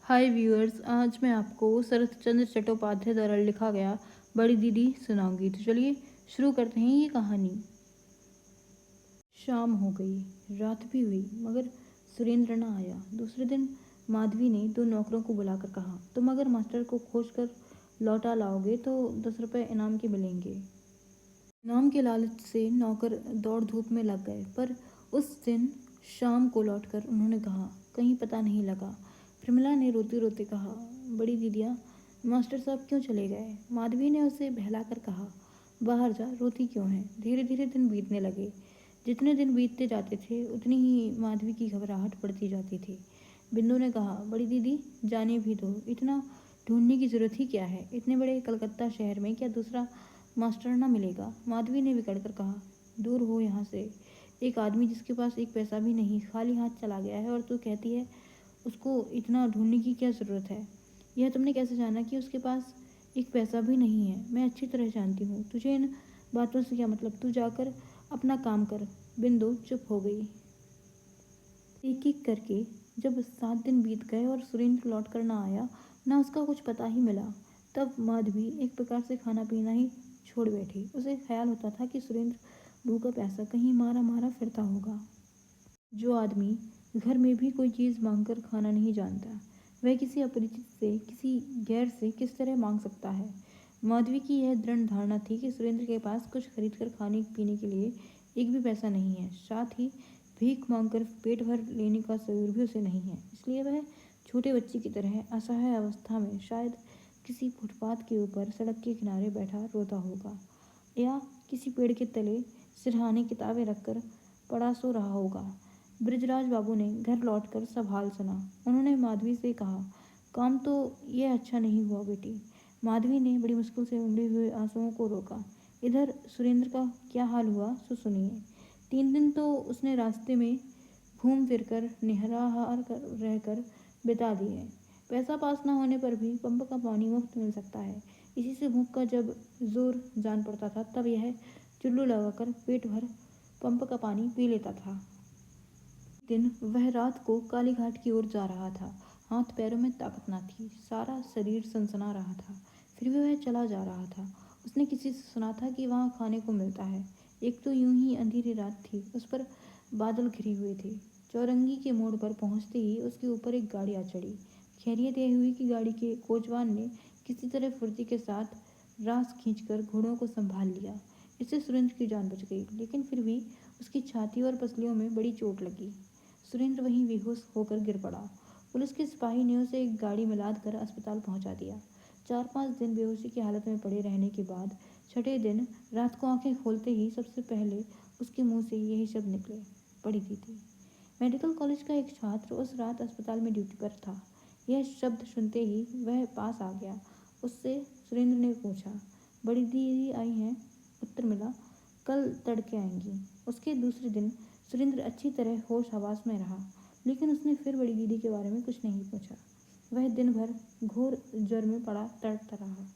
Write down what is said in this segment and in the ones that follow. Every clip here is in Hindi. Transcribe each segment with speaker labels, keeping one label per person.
Speaker 1: हाय व्यूअर्स, आज मैं आपको शरत चंद्र चट्टोपाध्याय द्वारा लिखा गया बड़ी दीदी सुनाऊंगी। तो चलिए शुरू करते हैं ये कहानी। शाम हो गई, रात भी हुई, मगर सुरेंद्र न आया। दूसरे दिन माधवी ने दो नौकरों को बुलाकर कहा, तुम अगर मास्टर को खोज कर लौटा लाओगे तो 10 रुपये इनाम के मिलेंगे। इनाम के लालच से नौकर दौड़ धूप में लग गए, पर उस दिन शाम को लौटकर उन्होंने कहा, कहीं पता नहीं लगा। प्रमिला ने रोते रोते कहा, बड़ी दीदिया, मास्टर साहब क्यों चले गए? माधवी ने उसे बहलाकर कहा, बाहर जा, रोती क्यों है? धीरे धीरे दिन बीतने लगे। जितने दिन बीतते जाते थे उतनी ही माधवी की घबराहट बढ़ती जाती थी। बिंदु ने कहा, बड़ी दीदी, जाने भी दो, इतना ढूंढने की जरूरत ही क्या है? इतने बड़े कलकत्ता शहर में क्या दूसरा मास्टर ना मिलेगा? माधवी ने बिगड़ कर कहा, दूर हो यहाँ से। एक आदमी जिसके पास एक पैसा भी नहीं, खाली हाथ चला गया है, और तू कहती है उसको इतना ढूंढने की क्या ज़रूरत है? यह तुमने कैसे जाना कि उसके पास एक पैसा भी नहीं है? मैं अच्छी तरह जानती हूँ। तुझे इन बातों से क्या मतलब? तू जाकर अपना काम कर। बिंदु चुप हो गई। एक एक करके जब 7 दिन बीत गए और सुरेंद्र लौट कर ना आया, ना उसका कुछ पता ही मिला, तब माधवी एक प्रकार से खाना पीना ही छोड़ बैठी। उसे ख्याल होता था कि सुरेंद्र भूखा प्यासा कहीं मारा मारा फिरता होगा। जो आदमी घर में भी कोई चीज़ मांगकर खाना नहीं जानता, वह किसी अपरिचित से, किसी गैर से किस तरह मांग सकता है? माधवी की यह दृढ़ धारणा थी कि सुरेंद्र के पास कुछ खरीद कर खाने पीने के लिए एक भी पैसा नहीं है। साथ ही भीख मांगकर पेट भर लेने का शऊर भी उसे नहीं है। इसलिए वह छोटे बच्चे की तरह असहाय अवस्था में शायद किसी फुटपाथ के ऊपर सड़क के किनारे बैठा रोता होगा, या किसी पेड़ के तले सिरहाने किताबें रखकर पड़ा सो रहा होगा। बृजराज बाबू ने घर लौटकर सब हाल सुना। उन्होंने माधवी से कहा, काम तो यह अच्छा नहीं हुआ बेटी। माधवी ने बड़ी मुश्किल से उमड़े हुए आंसुओं को रोका। इधर सुरेंद्र का क्या हाल हुआ सो सुनिए। 3 दिन तो उसने रास्ते में घूम फिर कर निहराहार कर रहकर बिता दिए। पैसा पास न होने पर भी पंप का पानी मुफ्त मिल सकता है। इसी से भूख का जब जोर जान पड़ता था, तब यह चुल्लू लगाकर पेट भर पंप का पानी पी लेता था। दिन वह रात को कालीघाट की ओर जा रहा था। हाथ पैरों में ताकत न थी, सारा शरीर सनसना रहा था, फिर भी वह चला जा रहा था। उसने किसी से सुना था कि वहाँ खाने को मिलता है। एक तो यूं ही अंधेरी रात थी, उस पर बादल घिरे हुए थे। चौरंगी के मोड़ पर पहुंचते ही उसके ऊपर एक गाड़ी आ चढ़ी। खैरियत यह हुई कि गाड़ी के कोचवान ने किसी तरह फुर्ती के साथ रास खींचकर घोड़ों को संभाल लिया। इससे सुरेंद्र की जान बच गई, लेकिन फिर भी उसकी छाती और पसलियों में बड़ी चोट लगी। सुरेंद्र वहीं बेहोश होकर गिर पड़ा। पुलिस के सिपाही ने उसे एक गाड़ी में लाद कर अस्पताल पहुंचा दिया। 4-5 दिन बेहोशी की हालत में पड़े रहने के बाद 6ठे दिन रात को आंखें खोलते ही सबसे पहले उसके मुंह से यही शब्द निकले, बड़ी दीदी। मेडिकल कॉलेज का एक छात्र उस रात अस्पताल में ड्यूटी पर था। यह शब्द सुनते ही वह पास आ गया। उससे सुरेंद्र ने पूछा, बड़ी दीदी आई हैं? उत्तर मिला, कल तड़के आएंगी। उसके दूसरे दिन सुरेंद्र अच्छी तरह होश हवास में रहा, लेकिन उसने फिर बड़ी दीदी के बारे में कुछ नहीं पूछा। वह दिन भर घोर ज्वर में पड़ा तड़पता रहा।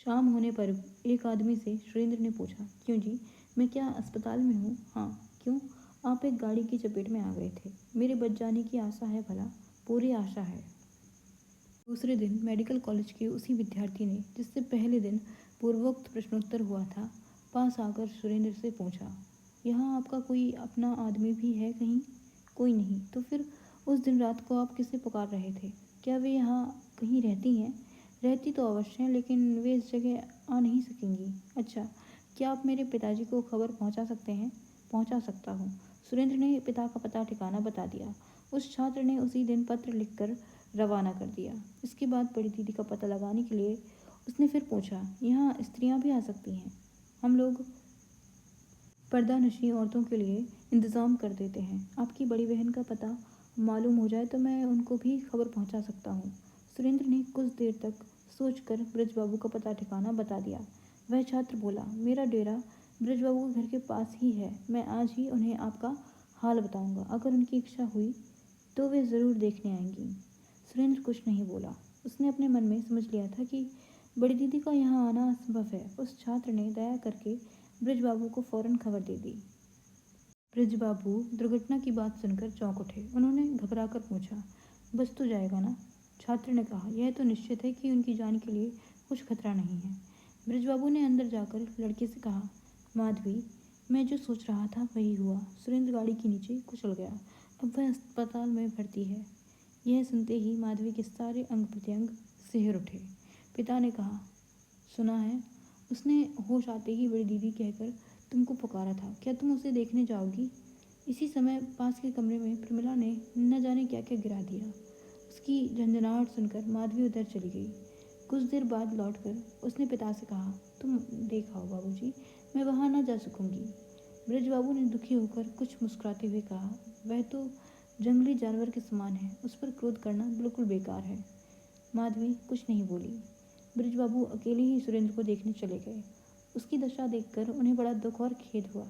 Speaker 1: शाम होने पर एक आदमी से सुरेंद्र ने पूछा, क्यों जी, मैं क्या अस्पताल में हूँ? हाँ, क्यों? आप एक गाड़ी की चपेट में आ गए थे। मेरे बच जाने की आशा है भला? पूरी आशा है। दूसरे दिन मेडिकल कॉलेज के उसी विद्यार्थी ने, जिससे पहले दिन पूर्वोक्त प्रश्नोत्तर हुआ था, पास आकर सुरेंद्र से पूछा, यहाँ आपका कोई अपना आदमी भी है कहीं? कोई नहीं। तो फिर उस दिन रात को आप किसे पुकार रहे थे? क्या वे यहाँ कहीं रहती हैं? रहती तो अवश्य हैं, लेकिन वे इस जगह आ नहीं सकेंगी। अच्छा, क्या आप मेरे पिताजी को खबर पहुँचा सकते हैं? पहुँचा सकता हूँ। सुरेंद्र ने पिता का पता ठिकाना बता दिया। उस छात्र ने उसी दिन पत्र लिखकर रवाना कर दिया। इसके बाद बड़ी दीदी का पता लगाने के लिए उसने फिर पूछा, यहाँ स्त्रियाँ भी आ सकती हैं? हम लोग पर्दानशी औरतों के लिए इंतज़ाम कर देते हैं। आपकी बड़ी बहन का पता मालूम हो जाए तो मैं उनको भी खबर पहुंचा सकता हूँ। सुरेंद्र ने कुछ देर तक सोचकर ब्रजबाबू का पता ठिकाना बता दिया। वह छात्र बोला, मेरा डेरा ब्रजबाबू के घर के पास ही है। मैं आज ही उन्हें आपका हाल बताऊंगा। अगर उनकी इच्छा हुई तो वे ज़रूर देखने आएंगी। सुरेंद्र कुछ नहीं बोला। उसने अपने मन में समझ लिया था कि बड़ी दीदी का यहाँ आना असंभव है। उस छात्र ने दया करके ब्रजबाबू को फौरन खबर दे दी। ब्रजबाबू दुर्घटना की बात सुनकर चौंक उठे। उन्होंने घबराकर पूछा, बच तो जाएगा ना? छात्र ने कहा। यह तो निश्चित है कि उनकी जान के लिए कुछ खतरा नहीं है। ब्रजबाबू ने अंदर जाकर लड़के से कहा, माधवी, मैं जो सोच रहा था वही हुआ। सुरेंद्र गाड़ी के नीचे कुचल गया। अब वह अस्पताल में भर्ती है। यह सुनते ही माधवी के सारे अंग प्रत्यंग सिहर उठे। पिता ने कहा, सुना है? उसने होश आते ही बड़ी दीदी कहकर तुमको पुकारा था। क्या तुम उसे देखने जाओगी? इसी समय पास के कमरे में प्रमिला ने न जाने क्या क्या गिरा दिया। उसकी झंझनाहट सुनकर माधवी उधर चली गई। कुछ देर बाद लौटकर उसने पिता से कहा, तुम देख आओ बाबूजी, मैं वहाँ न जा सकूंगी। ब्रजबाबू ने दुखी होकर कुछ मुस्कुराते हुए कहा, वह तो जंगली जानवर के समान है, उस पर क्रोध करना बिल्कुल बेकार है। माधवी कुछ नहीं बोली। ब्रजबाबू अकेले ही सुरेंद्र को देखने चले गए। उसकी दशा देखकर उन्हें बड़ा दुख और खेद हुआ।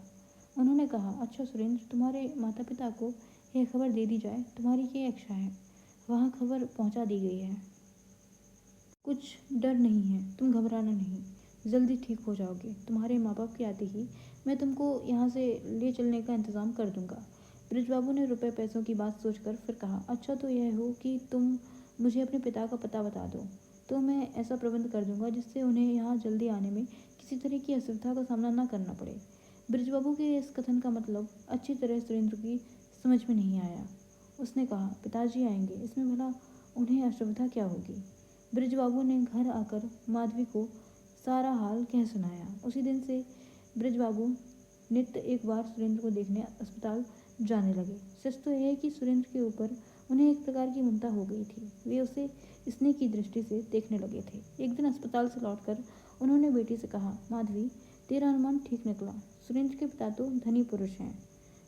Speaker 1: उन्होंने कहा, अच्छा सुरेंद्र, तुम्हारे माता पिता को यह खबर दे दी जाए। तुम्हारी क्या इच्छा है? वहाँ खबर पहुँचा दी गई है। कुछ डर नहीं है, तुम घबराना नहीं, जल्दी ठीक हो जाओगे। तुम्हारे माँ बाप के आते ही मैं तुमको यहाँ से ले चलने का इंतज़ाम कर दूंगा। ब्रजबाबू ने रुपए पैसों की बात सोचकर फिर कहा, अच्छा तो यह हो कि तुम मुझे अपने पिता का पता बता दो, तो मैं ऐसा प्रबंध कर दूंगा जिससे उन्हें यहाँ जल्दी आने में किसी तरह की असुविधा का सामना न करना पड़े। ब्रजबाबू के इस कथन का मतलब अच्छी तरह सुरेंद्र की समझ में नहीं आया। उसने कहा, पिताजी आएंगे, इसमें भला उन्हें असुविधा क्या होगी? ब्रजबाबू ने घर आकर माधवी को सारा हाल कह सुनाया। उसी दिन से ब्रजबाबू नित्य एक बार सुरेंद्र को देखने अस्पताल जाने लगे। सच तो यह है कि सुरेंद्र के ऊपर उन्हें एक प्रकार की ममता हो गई थी। वे उसे स्नेह की दृष्टि से देखने लगे थे। एक दिन अस्पताल से लौटकर उन्होंने बेटी से कहा, माधवी, तेरा अनुमान ठीक निकला। सुरेंद्र के पिता तो धनी पुरुष हैं।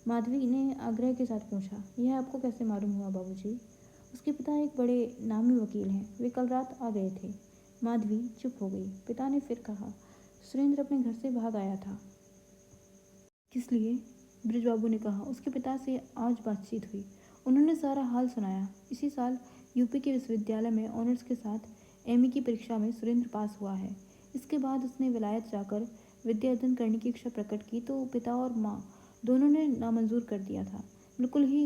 Speaker 1: माधवी ने आग्रह के साथ पूछा, यह आपको कैसे मालूम हुआ बाबूजी? उसके पिता एक बड़े नामी वकील हैं, वे कल रात आ गए थे। माधवी चुप हो गई। पिता ने फिर कहा, सुरेंद्र अपने घर से भाग आया था। किस लिए? ब्रजबाबू ने कहा। उसके पिता से आज बातचीत हुई। उन्होंने सारा हाल सुनाया। इसी साल यूपी के विश्वविद्यालय में ऑनर्स के साथ एमए की परीक्षा में सुरेंद्र पास हुआ है। इसके बाद उसने विलायत जाकर विद्या अध्ययन करने की इच्छा प्रकट की तो पिता और माँ दोनों ने नामंजूर कर दिया था। बिल्कुल ही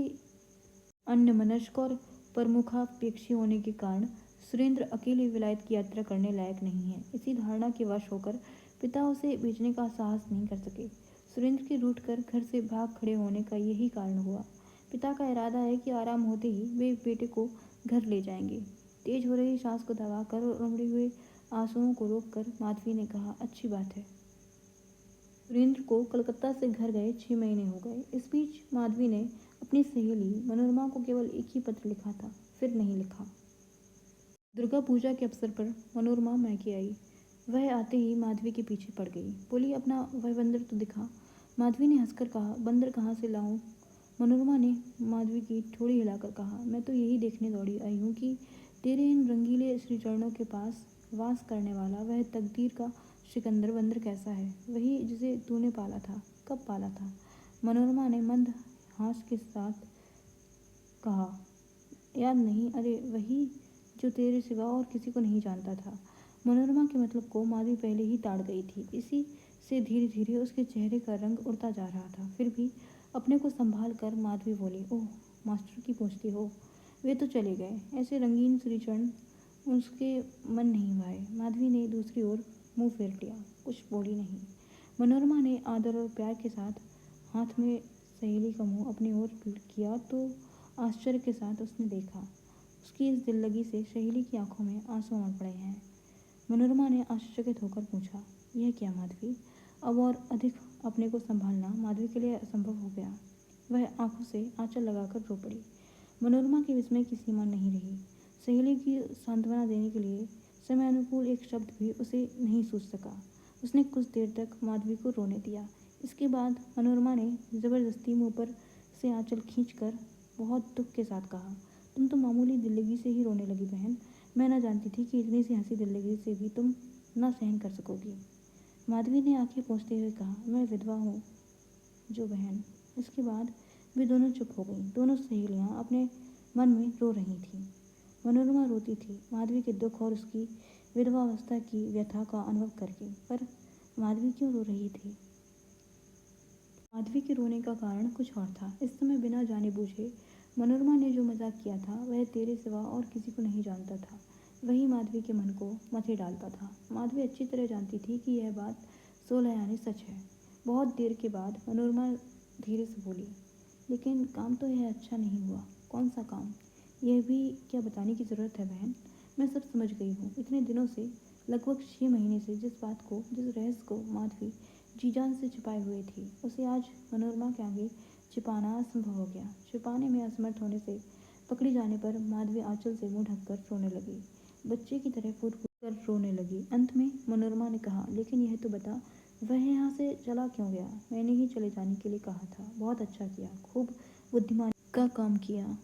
Speaker 1: अन्यमनस्क और प्रमुखापेक्षी होने के कारण सुरेंद्र अकेले विलायत की यात्रा करने लायक नहीं है। इसी धारणा के वश होकर पिता उसे भेजने का साहस नहीं कर सके। सुरेंद्र के रूठकर घर से भाग खड़े होने का यही कारण हुआ। पिता का इरादा है कि आराम होते ही वे बेटे को घर ले जाएंगे। तेज हो रही सांस को दबाकर और उमड़े हुए आंसुओं को रोककर माधवी ने कहा, अच्छी बात है। सुरेंद्र को कलकत्ता से घर गए 6 महीने हो गए। इस बीच माधवी ने अपनी सहेली मनोरमा को केवल एक ही पत्र लिखा था, फिर नहीं लिखा। दुर्गा पूजा के अवसर पर मनोरमा मैके आई। वह आते ही माधवी के पीछे पड़ गई। बोली, अपना वह बंदर तो दिखा। माधवी ने हंसकर कहा, बंदर कहाँ से लाऊं? मनोरमा ने माधवी की ठोड़ी हिलाकर कहा, मैं तो यही देखने दौड़ी आई हूँ कि तेरे इन रंगीले श्रीचरणों के पास वास करने वाला वह तकदीर का सिकंदर बंदर कैसा है, वही जिसे तूने पाला था। कब पाला था? मनोरमा ने मंद हास के साथ कहा, याद नहीं? अरे वही जो तेरे सिवा और किसी को नहीं जानता था। मनोरमा के मतलब को माधवी पहले ही ताड़ गई थी। इसी से धीरे धीरे उसके चेहरे का रंग उड़ता जा रहा था। फिर भी अपने को संभाल कर माधवी बोली, ओह, मास्टर की पूछती हो? वे तो चले गए। ऐसे रंगीन श्रीचरण उसके मन नहीं भाए। माधवी ने दूसरी ओर मुंह फेर लिया, कुछ बोली नहीं। मनोरमा ने आदर और प्यार के साथ हाथ में सहेली का मुंह अपनी ओर किया तो आश्चर्य के साथ उसने देखा, उसकी इस दिल लगी से सहेली की आंखों में आंसू उमड़ पड़े हैं। मनोरमा ने आश्चर्यचकित होकर पूछा, यह क्या माधवी? अब और अधिक अपने को संभालना माधवी के लिए असंभव हो गया। वह आंखों से आंचल लगाकर रो पड़ी। मनोरमा के विस्मय की सीमा नहीं रही। सहेली की सांत्वना देने के लिए समय अनुकूल एक शब्द भी उसे नहीं सूझ सका। उसने कुछ देर तक माधवी को रोने दिया। इसके बाद मनोरमा ने जबरदस्ती मुंह पर से आंचल खींचकर बहुत दुख के साथ कहा, तुम तो मामूली दिल्लगी से ही रोने लगी बहन। मैं न जानती थी कि इतनी सी हंसी दिल्लगी से भी तुम न सहन कर सकोगी। माधवी ने आंखें पोंछते हुए कहा, मैं विधवा हूँ जो बहन। इसके बाद वे दोनों चुप हो गईं। दोनों सहेलियां अपने मन में रो रही थीं। मनोरमा रोती थी माधवी के दुख और उसकी विधवावस्था की व्यथा का अनुभव करके। पर माधवी क्यों रो रही थी? माधवी के रोने का कारण कुछ और था। इस समय बिना जाने बूझे मनोरमा ने जो मजाक किया था वह तेरे सिवा और किसी को नहीं जानता था। वही माधवी के मन को मथे डालता था। माधवी अच्छी तरह जानती थी कि यह बात 16 यानी सच है। बहुत देर के बाद मनोरमा धीरे से बोली, लेकिन काम तो यह अच्छा नहीं हुआ। कौन सा काम? यह भी क्या बताने की ज़रूरत है बहन? मैं सब समझ गई हूँ। इतने दिनों से, लगभग 6 महीने से जिस रहस्य को माधवी जी जान से छिपाए हुए थी, उसे आज मनोरमा के आगे छिपाना असंभव हो गया। छिपाने में असमर्थ होने से पकड़ी जाने पर माधवी आंचल से मुंह ढककर रोने लगी। बच्चे की तरह फूट फूट कर रोने लगी। अंत में मनोरमा ने कहा, लेकिन यह तो बता, वह यहाँ से चला क्यों गया? मैंने ही चले जाने के लिए कहा था। बहुत अच्छा किया, खूब बुद्धिमानी का काम किया।